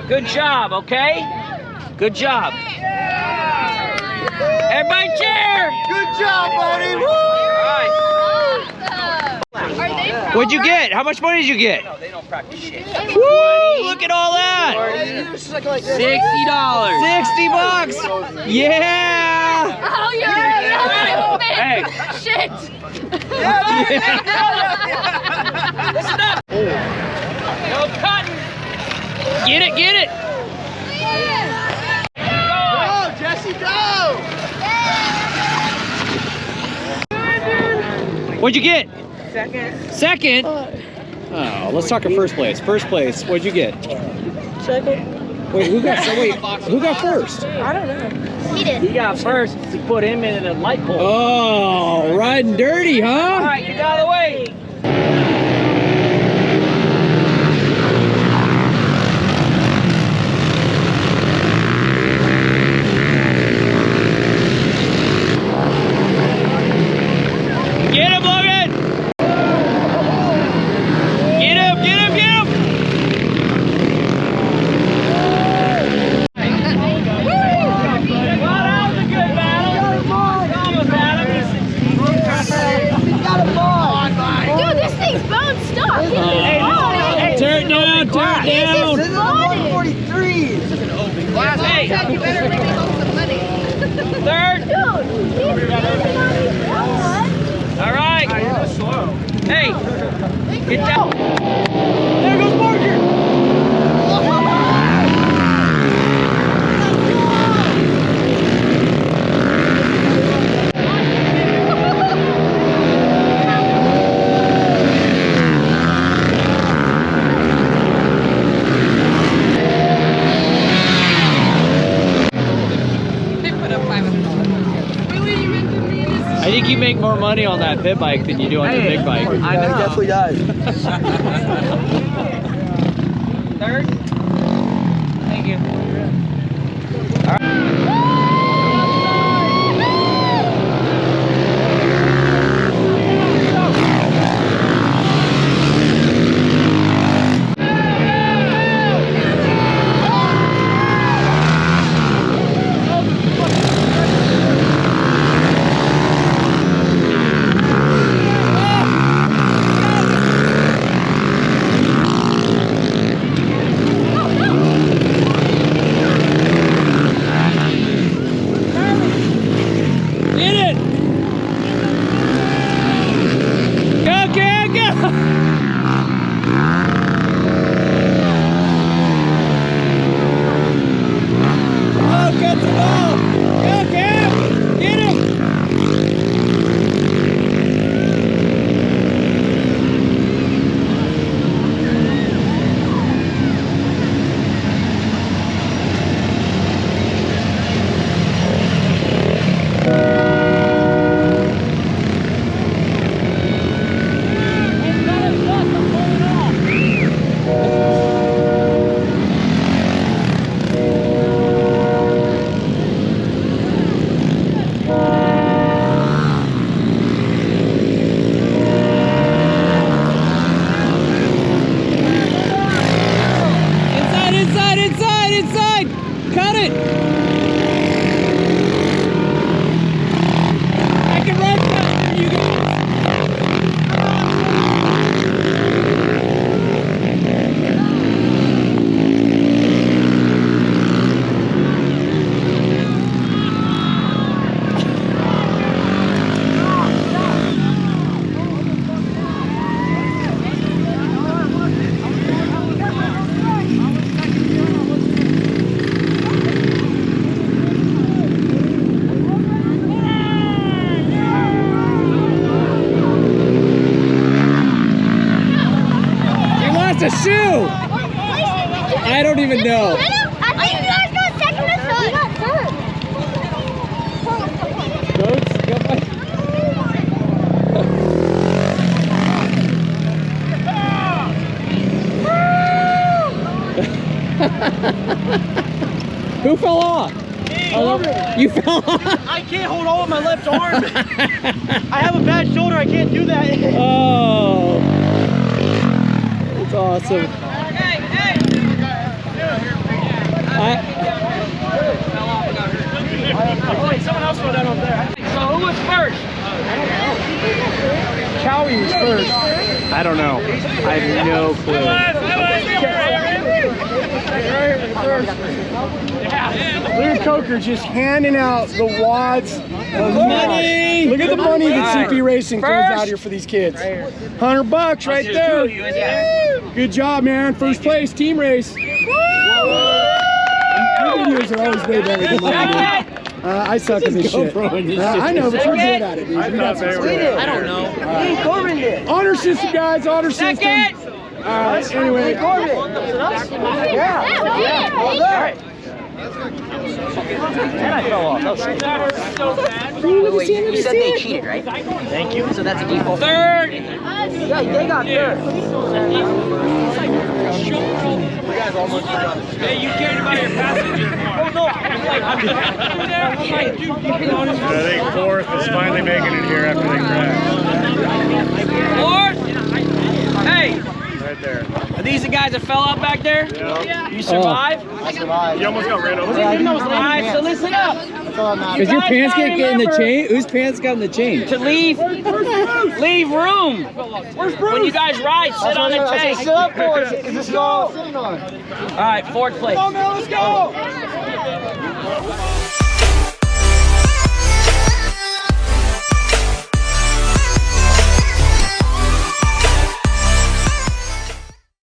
Good job, okay? Good job. Everybody cheer! Good job, buddy! Woo! What'd you get? How much money did you get? No, they don't practice shit. Woo! Look at all that! $60. 60 bucks! Yeah! Oh, yeah! Hey! Shit! Listen up! No cutting! Get it, get it! Go, Jesse, go! What'd you get? Second. Second? Oh, let's talk at first place. First place, what'd you get? Second. Wait, who got first? I don't know. He did. He got first to put him in a light pole. Oh, riding dirty, huh? All right, get out of the way. Get him, Logan! Get him, get him, get him! Well, that was a good battle. Dude, this thing's bone stuck. Tear it down, tear it down! This is 143. Hey, You better leave me home some money. third! Dude, he's leaving on his phone. All right. Hey, get down. There goes Parker. I think you make more money on that pit bike than you do on your big bike. I know. He definitely does. Third. Thank you. A shoe! I don't even know. I think you guys got second or third. Goats, go Who fell off? Oh, you fell off? I can't hold on with my left arm. I have a bad shoulder. I can't do that. Oh. That's awesome. Hey, hey. I don't know. I have no clue. Look at Coker just handing out the wads of money. Look at the money that CP Racing throws out here for these kids. $100 right there. Good job, man. First place, team race. Your videos are always way better than mine, dude. I suck at this shit. I know, but you're good at it, dude. I don't know. Me and Corbin did. Honor system, guys. Honor system. Anyway. Yeah. All right. And I fell off. Wait, you said they cheated, right? Thank you. So that's a default. Third. Yeah, they got third. You guys almost forgot. Hey, you cared about your passenger more. Oh no! I think fourth is finally making it here after they crashed. Fourth. Hey. Right there. Are these the guys that fell out back there? Yeah. You survived? I survived. You almost got ran over. Alright, so listen up. Does your pants get in the chain? Whose pants got in the chain? To leave room. When you guys ride, sit on the tank. Sit up for us. This is all I'm sitting on. Alright, fourth place. Come on, man, let's go.